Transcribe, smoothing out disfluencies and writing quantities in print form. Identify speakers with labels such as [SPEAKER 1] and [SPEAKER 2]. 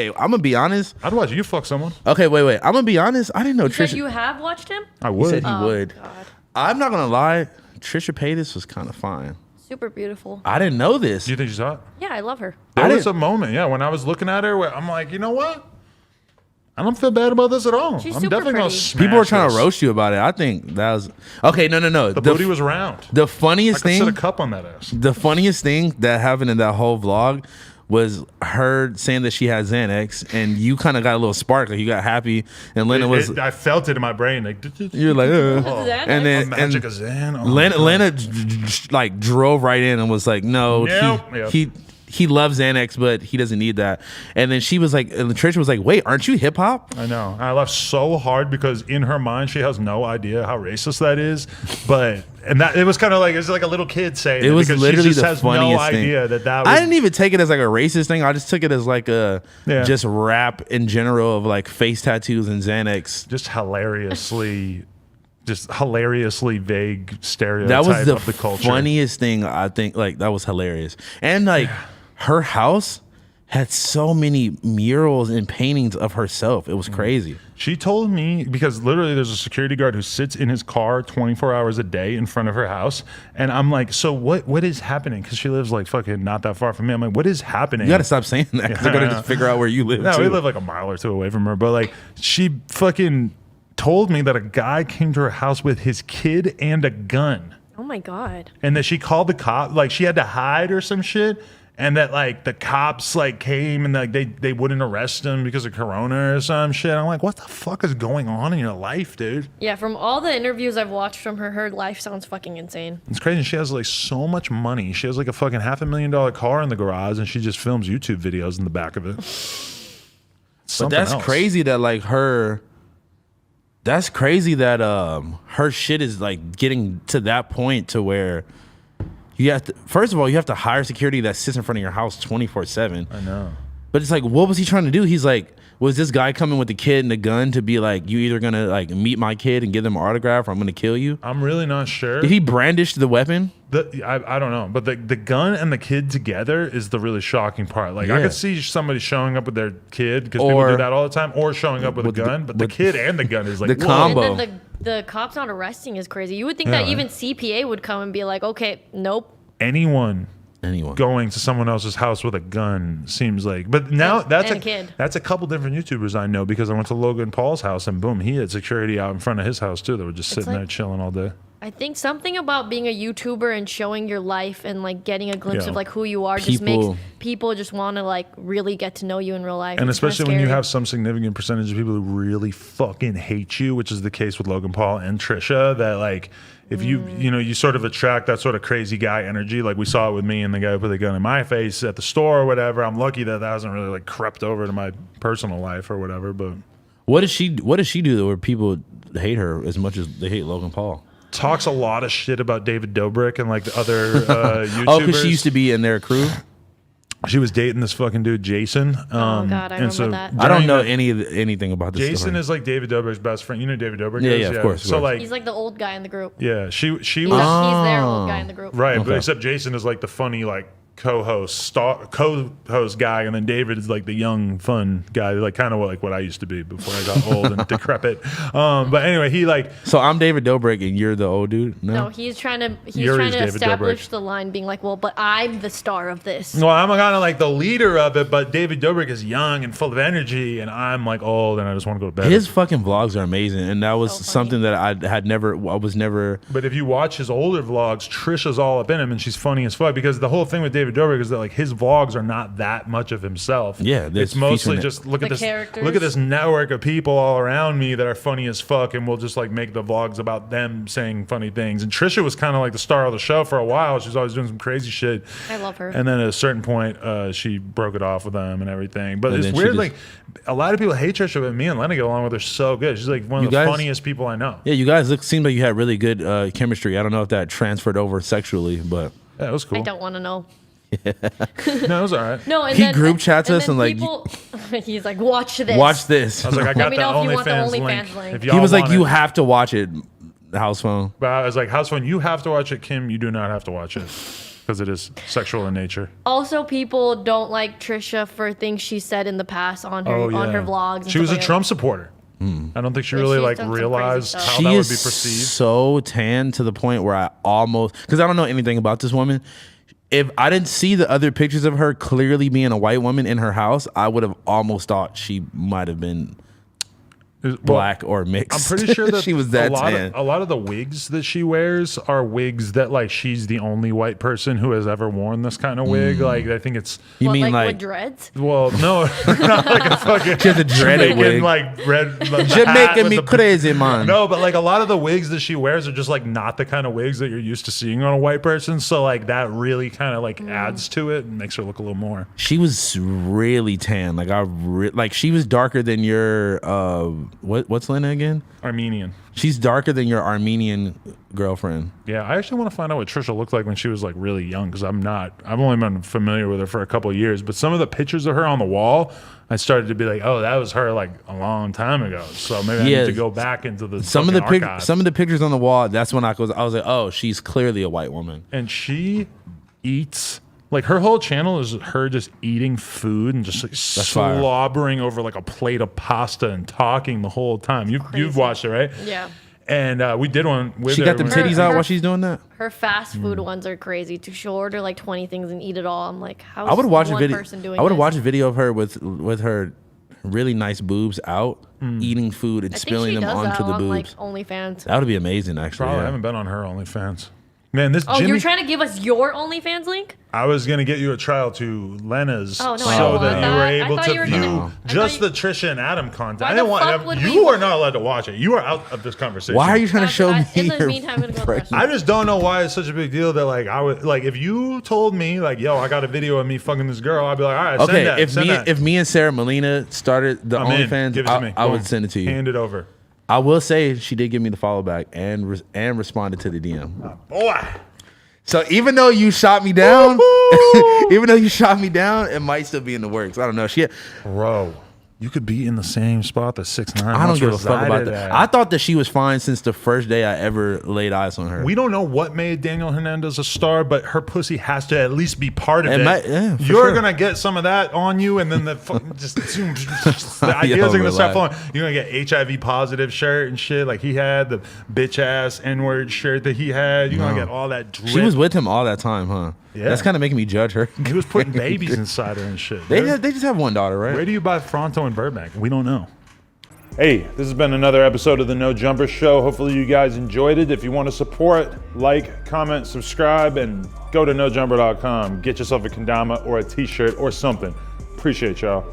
[SPEAKER 1] Hey, I'm gonna be honest.
[SPEAKER 2] I'd watch you fuck someone.
[SPEAKER 1] Okay, wait. I'm gonna be honest. I didn't know
[SPEAKER 3] You said
[SPEAKER 1] Trisha.
[SPEAKER 3] you have watched him?
[SPEAKER 2] I
[SPEAKER 1] He
[SPEAKER 2] would.
[SPEAKER 1] said he would.
[SPEAKER 3] God.
[SPEAKER 1] I'm not gonna lie. Trisha Paytas was kind of fine.
[SPEAKER 3] Super beautiful.
[SPEAKER 1] I didn't know this.
[SPEAKER 2] Do you think she's hot?
[SPEAKER 3] Yeah, I love her.
[SPEAKER 2] There
[SPEAKER 1] I
[SPEAKER 2] was
[SPEAKER 1] didn't-
[SPEAKER 2] a moment, yeah, when I was looking at her where I'm like, you know what? I don't feel bad about this at all.
[SPEAKER 3] She's
[SPEAKER 2] I'm
[SPEAKER 3] super
[SPEAKER 2] definitely gonna
[SPEAKER 3] pretty.
[SPEAKER 2] smash
[SPEAKER 1] People were trying
[SPEAKER 2] this.
[SPEAKER 1] to roast you about it. I think that was okay. No.
[SPEAKER 2] The booty was round.
[SPEAKER 1] the
[SPEAKER 2] I
[SPEAKER 1] funniest
[SPEAKER 2] could set a
[SPEAKER 1] thing.
[SPEAKER 2] cup on that ass.
[SPEAKER 1] The funniest thing that happened in that whole vlog was her saying that she had Xanax, and you kind of got a little spark, like you got happy, and Lena was.
[SPEAKER 2] I felt it in my brain, like
[SPEAKER 1] You're like,
[SPEAKER 3] Xanax?
[SPEAKER 1] and then
[SPEAKER 2] magic
[SPEAKER 1] and
[SPEAKER 2] of Zen. Oh,
[SPEAKER 1] Lena like drove right in and was like, no,
[SPEAKER 2] Nope. Yep.
[SPEAKER 1] he loves Xanax, but he doesn't need that. And then she was like, and Trisha was like, wait, aren't you hip hop?
[SPEAKER 2] I know. I laughed so hard because in her mind she has no idea how racist that is, but that it was kind of like a little kid saying
[SPEAKER 1] It was
[SPEAKER 2] because
[SPEAKER 1] literally
[SPEAKER 2] she just
[SPEAKER 1] the
[SPEAKER 2] has
[SPEAKER 1] funniest
[SPEAKER 2] no idea
[SPEAKER 1] thing.
[SPEAKER 2] that was.
[SPEAKER 1] I didn't even take it as like a racist thing. I just took it as like a
[SPEAKER 2] Yeah.
[SPEAKER 1] just rap in general of like face tattoos and Xanax.
[SPEAKER 2] just hilariously vague stereotype
[SPEAKER 1] That was
[SPEAKER 2] of the culture.
[SPEAKER 1] funniest thing. I think like that was hilarious. And like her house had so many murals and paintings of herself. It was crazy.
[SPEAKER 2] She told me, because literally there's a security guard who sits in his car 24 hours a day in front of her house. And I'm like, so what is happening? Because she lives like fucking not that far from me. I'm like, what is happening?
[SPEAKER 1] You got to stop saying that because they're going to just figure out where you live.
[SPEAKER 2] No,
[SPEAKER 1] too.
[SPEAKER 2] we live like a mile or two away from her. But like, she fucking told me that a guy came to her house with his kid and a gun.
[SPEAKER 3] Oh my God.
[SPEAKER 2] And that she called the cop, like she had to hide or some shit. And that like the cops like came and like they wouldn't arrest him because of Corona or some shit. I'm like, what the fuck is going on in your life, dude?
[SPEAKER 3] Yeah, from all the interviews I've watched from her, her life sounds fucking insane.
[SPEAKER 2] It's crazy. She has like so much money. She has like a fucking $500,000 car in the garage, and she just films YouTube videos in the back of it.
[SPEAKER 1] But that's crazy that like her. That's crazy that her shit is like getting to that point to where you have to. First of all, you have to hire security that sits in front of your house 24/7.
[SPEAKER 2] I know.
[SPEAKER 1] But it's like, what was he trying to do? He's like, was this guy coming with the kid and the gun to be like, you either gonna like meet my kid and give them an autograph, or I'm gonna kill you?
[SPEAKER 2] I'm really not sure.
[SPEAKER 1] Did he brandish the weapon?
[SPEAKER 2] I don't know, but the gun and the kid together is the really shocking part. Like I
[SPEAKER 1] Yeah.
[SPEAKER 2] could see somebody showing up with their kid because people
[SPEAKER 1] Or-
[SPEAKER 2] do that all the time, or showing up with a gun. But the kid and the gun is like
[SPEAKER 1] the
[SPEAKER 2] whoa.
[SPEAKER 1] combo.
[SPEAKER 3] And then the cops not arresting is crazy. You would think that
[SPEAKER 2] Yeah.
[SPEAKER 3] even CPA would come and be like, okay, nope.
[SPEAKER 2] Anyone
[SPEAKER 1] Anyone.
[SPEAKER 2] going to someone else's house with a gun seems like, but now that's
[SPEAKER 3] and
[SPEAKER 2] a
[SPEAKER 3] a kid.
[SPEAKER 2] that's a couple different YouTubers I know because I went to Logan Paul's house and boom, he had security out in front of his house too. That were just sitting
[SPEAKER 3] like-
[SPEAKER 2] there chilling all day.
[SPEAKER 3] I think something about being a YouTuber and showing your life and like getting a glimpse
[SPEAKER 2] Yeah.
[SPEAKER 3] of like who you are just makes
[SPEAKER 1] People-
[SPEAKER 3] people just want to like really get to know you in real life.
[SPEAKER 2] And
[SPEAKER 3] It's kinda
[SPEAKER 2] especially when you
[SPEAKER 3] scary.
[SPEAKER 2] have some significant percentage of people who really fucking hate you, which is the case with Logan Paul and Trisha, that like if you you sort of attract that sort of crazy guy energy, like we saw it with me and the guy who put the gun in my face at the store or whatever. I'm lucky that hasn't really like crept over to my personal life or whatever. But
[SPEAKER 1] What does she do though, where people hate her as much as they hate Logan Paul?
[SPEAKER 2] talks a lot of shit about David Dobrik and like the other YouTubers.
[SPEAKER 1] Oh, because she used to be in their crew.
[SPEAKER 2] She was dating this fucking dude, Jason.
[SPEAKER 3] Oh, God, I
[SPEAKER 2] and
[SPEAKER 3] remember that.
[SPEAKER 1] I don't
[SPEAKER 2] during
[SPEAKER 1] know
[SPEAKER 2] that-
[SPEAKER 1] anything about this.
[SPEAKER 2] Jason is like David Dobrik's best friend. You know who David Dobrik
[SPEAKER 1] Yeah,
[SPEAKER 2] is?
[SPEAKER 1] yeah, of course, of
[SPEAKER 2] So
[SPEAKER 1] course.
[SPEAKER 2] like,
[SPEAKER 3] He's like the old guy in the group.
[SPEAKER 2] yeah, she
[SPEAKER 3] He's,
[SPEAKER 2] was
[SPEAKER 3] he's their old guy in the group.
[SPEAKER 2] right, but
[SPEAKER 1] Okay.
[SPEAKER 2] except Jason is like the funny like co-host guy, and then David is like the young fun guy, like kind of like what I used to be before I got old and decrepit. But anyway, he like
[SPEAKER 1] So I'm David Dobrik and you're the old dude?
[SPEAKER 3] No, he's trying to
[SPEAKER 2] Yuri's David
[SPEAKER 3] establish
[SPEAKER 2] Dobrik.
[SPEAKER 3] the line, being like, well, but I'm the star of this.
[SPEAKER 2] well, I'm kind of like the leader of it, but David Dobrik is young and full of energy, and I'm like old, and I just want to go to bed.
[SPEAKER 1] His fucking vlogs are amazing, and that was
[SPEAKER 3] So funny.
[SPEAKER 1] something that I was never.
[SPEAKER 2] But if you watch his older vlogs, Trisha's all up in him, and she's funny as fuck. Because the whole thing with David Dobrik is that like his vlogs are not that much of himself.
[SPEAKER 1] Yeah,
[SPEAKER 2] it's
[SPEAKER 1] it's
[SPEAKER 2] mostly
[SPEAKER 1] featuring
[SPEAKER 2] just look at
[SPEAKER 3] The
[SPEAKER 2] this,
[SPEAKER 3] characters.
[SPEAKER 2] look at this network of people all around me that are funny as fuck, and we'll just like make the vlogs about them saying funny things. And Trisha was kind of like the star of the show for a while. She was always doing some crazy shit.
[SPEAKER 3] I love her.
[SPEAKER 2] And then at a certain point, she broke it off with them and everything. But
[SPEAKER 1] And
[SPEAKER 2] it's
[SPEAKER 1] then she
[SPEAKER 2] weird,
[SPEAKER 1] just-
[SPEAKER 2] like a lot of people hate Trisha, but me and Lena get along with her so good. She's like one of
[SPEAKER 1] You
[SPEAKER 2] the
[SPEAKER 1] guys-
[SPEAKER 2] funniest people I know.
[SPEAKER 1] Yeah, you guys seemed like you had really good chemistry. I don't know if that transferred over sexually, but
[SPEAKER 2] Yeah, it was cool.
[SPEAKER 3] I don't want to know.
[SPEAKER 2] No, it was all right.
[SPEAKER 3] No, and
[SPEAKER 1] He
[SPEAKER 3] then,
[SPEAKER 1] group chats us
[SPEAKER 3] then
[SPEAKER 1] and, like,
[SPEAKER 3] people, he's like, watch this.
[SPEAKER 1] watch this.
[SPEAKER 2] I was like, I
[SPEAKER 3] Let
[SPEAKER 2] got
[SPEAKER 3] me
[SPEAKER 2] the
[SPEAKER 3] know if you want the
[SPEAKER 2] OnlyFans
[SPEAKER 3] OnlyFans
[SPEAKER 2] link.
[SPEAKER 3] link.
[SPEAKER 2] If
[SPEAKER 1] He
[SPEAKER 2] y'all
[SPEAKER 1] was like,
[SPEAKER 2] want
[SPEAKER 1] you
[SPEAKER 2] it.
[SPEAKER 1] have to watch it. House phone.
[SPEAKER 2] But I was like, House Phone, you have to watch it. Kim, you do not have to watch it. because it is sexual in nature.
[SPEAKER 3] Also, people don't like Trisha for things she said in the past on her on her vlogs. And
[SPEAKER 2] she was a
[SPEAKER 3] like
[SPEAKER 2] Trump supporter. I don't think she really like realized how
[SPEAKER 1] she
[SPEAKER 2] that would be
[SPEAKER 1] is
[SPEAKER 2] perceived.
[SPEAKER 1] So tan to the point where I almost, because I don't know anything about this woman. If I didn't see the other pictures of her clearly being a white woman in her house, I would have almost thought she might have been black or mixed.
[SPEAKER 2] I'm pretty sure that
[SPEAKER 1] she was that tan.
[SPEAKER 2] A lot of the wigs that she wears are wigs that like she's the only white person who has ever worn this kind of wig. Like I think it's
[SPEAKER 1] you mean like
[SPEAKER 3] with dreads?
[SPEAKER 2] Well, no, not like a fucking
[SPEAKER 1] just a dreaded wig,
[SPEAKER 2] like red.
[SPEAKER 1] Jamaican me crazy, man.
[SPEAKER 2] No, but like a lot of the wigs that she wears are just like not the kind of wigs that you're used to seeing on a white person. So like that really kind of like adds to it and makes her look a little more.
[SPEAKER 1] She was really tan. Like like she was darker than your what's Lena again?
[SPEAKER 2] Armenian.
[SPEAKER 1] She's darker than your Armenian girlfriend.
[SPEAKER 2] Yeah, I actually want to find out what Trisha looked like when she was like really young because I've only been familiar with her for a couple of years, but some of the pictures of her on the wall, I started to be like, oh, that was her like a long time ago. So maybe I need to go back into the some of the
[SPEAKER 1] pictures on the wall. That's when I was like, oh, she's clearly a white woman.
[SPEAKER 2] And she eats. Like her whole channel is her just eating food and just like slobbering over like a plate of pasta and talking the whole time. You've watched it, right?
[SPEAKER 3] Yeah.
[SPEAKER 2] And we did one with her.
[SPEAKER 1] She got them titties out while she's doing that?
[SPEAKER 3] Her fast food ones are crazy too. She'll order like 20 things and eat it all. I'm like, how is
[SPEAKER 1] I would watch
[SPEAKER 3] one person doing
[SPEAKER 1] I would
[SPEAKER 3] this?
[SPEAKER 1] watch a video of her with her really nice boobs out, eating food and spilling them onto the boobs.
[SPEAKER 3] Like OnlyFans.
[SPEAKER 1] That would be amazing, actually.
[SPEAKER 2] Probably haven't been on her OnlyFans. Man, this
[SPEAKER 3] Jimmy... you're trying to give us your OnlyFans link?
[SPEAKER 2] I was going to get you a trial to Lena's
[SPEAKER 3] so
[SPEAKER 2] that you were able to view just the Trisha and Adam content. I didn't want you are not allowed to watch it. You are out of this conversation.
[SPEAKER 1] Why are you trying to show me
[SPEAKER 3] in the meantime, I'm gonna go
[SPEAKER 2] I just don't know why it's such a big deal that like I would like if you told me like, yo, I got a video of me fucking this girl, I'd be like, all right,
[SPEAKER 1] okay,
[SPEAKER 2] send that.
[SPEAKER 1] If me and Sarah Molina started the OnlyFans, I would send it to you.
[SPEAKER 2] Hand it over.
[SPEAKER 1] I will say she did give me the follow back and responded to the DM.
[SPEAKER 2] Boy.
[SPEAKER 1] So even though you shot me down, it might still be in the works. I don't know.
[SPEAKER 2] Bro, you could be in the same spot that 6ix9ine.
[SPEAKER 1] I don't give a fuck about that. I thought that she was fine since the first day I ever laid eyes on her.
[SPEAKER 2] We don't know what made Daniel Hernandez a star, but her pussy has to at least be part of it. You're gonna get some of that on you, and then the ideas are gonna start flowing. You're gonna get HIV positive shirt and shit like he had, the bitch ass N-word shirt that he had. You're gonna get all that drip.
[SPEAKER 1] She was with him all that time, huh? Yeah. That's kind of making me judge her.
[SPEAKER 2] He was putting babies inside her and shit.
[SPEAKER 1] They just have one daughter, right?
[SPEAKER 2] Where do you buy Fronto in Burbank? We don't know. Hey, this has been another episode of the No Jumper Show. Hopefully you guys enjoyed it. If you want to support, like, comment, subscribe, and go to nojumper.com. Get yourself a kendama or a t-shirt or something. Appreciate y'all.